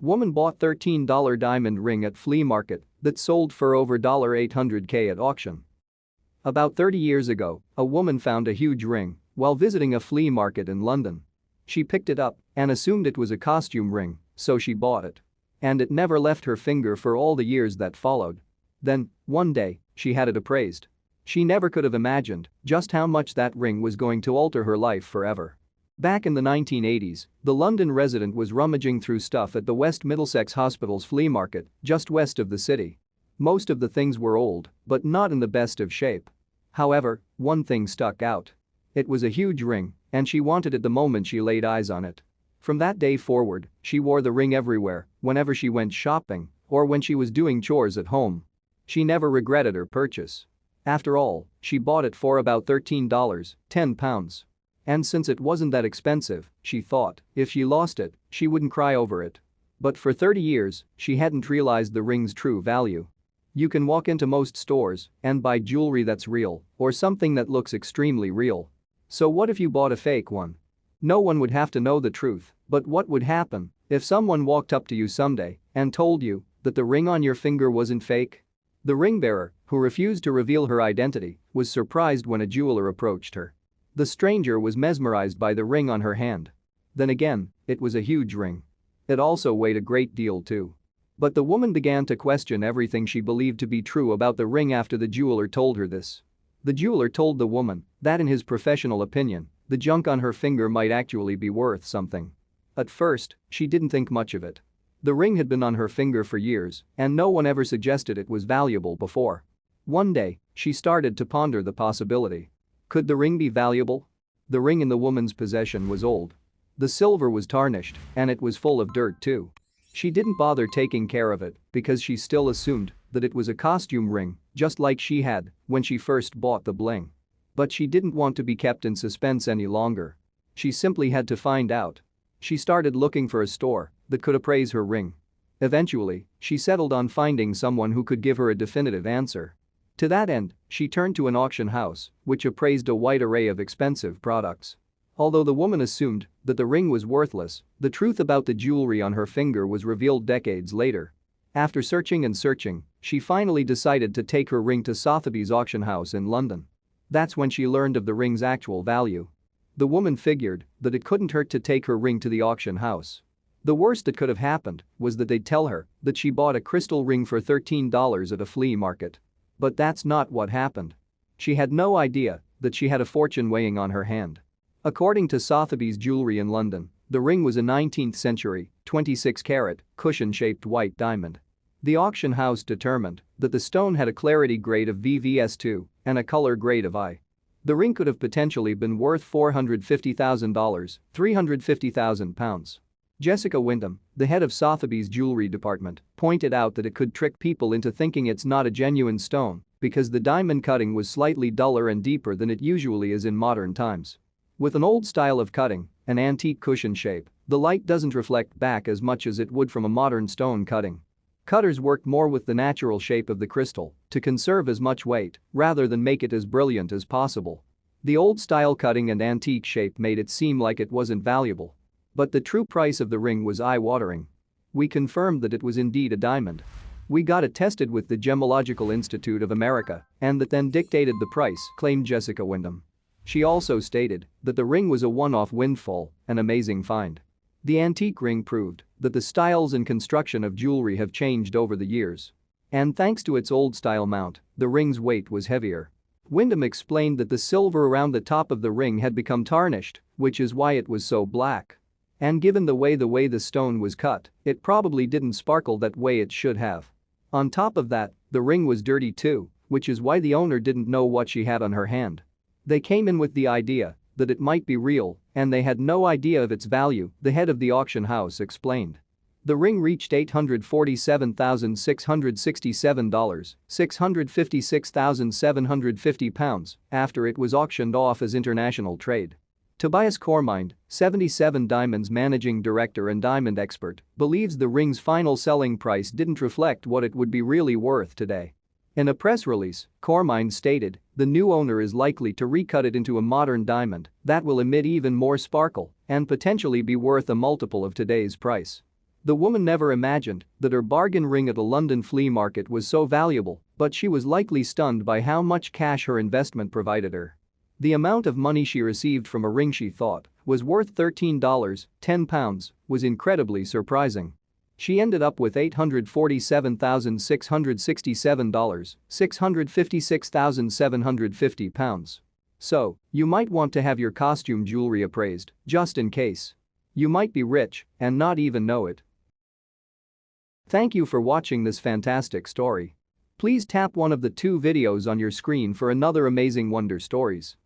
Woman bought $13 diamond ring at flea market that sold for over $800K at auction. About 30 years ago, a woman found a huge ring while visiting a flea market in London. She picked it up and assumed it was a costume ring, so she bought it. And it never left her finger for all the years that followed. Then, one day, she had it appraised. She never could have imagined just how much that ring was going to alter her life forever. Back in the 1980s, the London resident was rummaging through stuff at the West Middlesex Hospital's flea market, just west of the city. Most of the things were old, but not in the best of shape. However, one thing stuck out. It was a huge ring, and she wanted it the moment she laid eyes on it. From that day forward, she wore the ring everywhere, whenever she went shopping, or when she was doing chores at home. She never regretted her purchase. After all, she bought it for about $13, £10. And since it wasn't that expensive, she thought, if she lost it, she wouldn't cry over it. But for 30 years, she hadn't realized the ring's true value. You can walk into most stores and buy jewelry that's real or something that looks extremely real. So what if you bought a fake one? No one would have to know the truth, but what would happen if someone walked up to you someday and told you that the ring on your finger wasn't fake? The ring bearer, who refused to reveal her identity, was surprised when a jeweler approached her. The stranger was mesmerized by the ring on her hand. Then again, it was a huge ring. It also weighed a great deal too. But the woman began to question everything she believed to be true about the ring after the jeweler told her this. The jeweler told the woman that in his professional opinion, the junk on her finger might actually be worth something. At first, she didn't think much of it. The ring had been on her finger for years, and no one ever suggested it was valuable before. One day, she started to ponder the possibility. Could the ring be valuable? The ring in the woman's possession was old. The silver was tarnished, and it was full of dirt too. She didn't bother taking care of it because she still assumed that it was a costume ring, just like she had when she first bought the bling. But she didn't want to be kept in suspense any longer. She simply had to find out. She started looking for a store that could appraise her ring. Eventually, she settled on finding someone who could give her a definitive answer. To that end, she turned to an auction house, which appraised a wide array of expensive products. Although the woman assumed that the ring was worthless, the truth about the jewelry on her finger was revealed decades later. After searching and searching, she finally decided to take her ring to Sotheby's auction house in London. That's when she learned of the ring's actual value. The woman figured that it couldn't hurt to take her ring to the auction house. The worst that could have happened was that they'd tell her that she bought a crystal ring for $13 at a flea market. But that's not what happened. She had no idea that she had a fortune weighing on her hand. According to Sotheby's Jewelry in London, the ring was a 19th century, 26-carat, cushion-shaped white diamond. The auction house determined that the stone had a clarity grade of VVS2 and a color grade of I. The ring could have potentially been worth $450,000, £350,000. Jessica Wyndham, the head of Sotheby's jewelry department, pointed out that it could trick people into thinking it's not a genuine stone because the diamond cutting was slightly duller and deeper than it usually is in modern times. With an old style of cutting, an antique cushion shape, the light doesn't reflect back as much as it would from a modern stone cutting. Cutters worked more with the natural shape of the crystal to conserve as much weight rather than make it as brilliant as possible. The old-style cutting and antique shape made it seem like it wasn't valuable. But the true price of the ring was eye-watering. We confirmed that it was indeed a diamond. We got it tested with the Gemological Institute of America, and that then dictated the price, claimed Jessica Wyndham. She also stated that the ring was a one-off windfall, an amazing find. The antique ring proved that the styles and construction of jewelry have changed over the years. And thanks to its old-style mount, the ring's weight was heavier. Wyndham explained that the silver around the top of the ring had become tarnished, which is why it was so black. And given the way the stone was cut, it probably didn't sparkle that way it should have. On top of that, the ring was dirty too, which is why the owner didn't know what she had on her hand. They came in with the idea that it might be real, and they had no idea of its value, the head of the auction house explained. The ring reached $847,667, £656,750 after it was auctioned off as international trade. Tobias Cormind, 77 Diamonds managing director and diamond expert, believes the ring's final selling price didn't reflect what it would be really worth today. In a press release, Cormind stated, the new owner is likely to recut it into a modern diamond that will emit even more sparkle and potentially be worth a multiple of today's price. The woman never imagined that her bargain ring at a London flea market was so valuable, but she was likely stunned by how much cash her investment provided her. The amount of money she received from a ring she thought was worth $13, £10, was incredibly surprising. She ended up with $847,667, £656,750. So, you might want to have your costume jewelry appraised, just in case. You might be rich and not even know it. Thank you for watching this fantastic story. Please tap one of the 2 videos on your screen for another amazing Wonder Stories.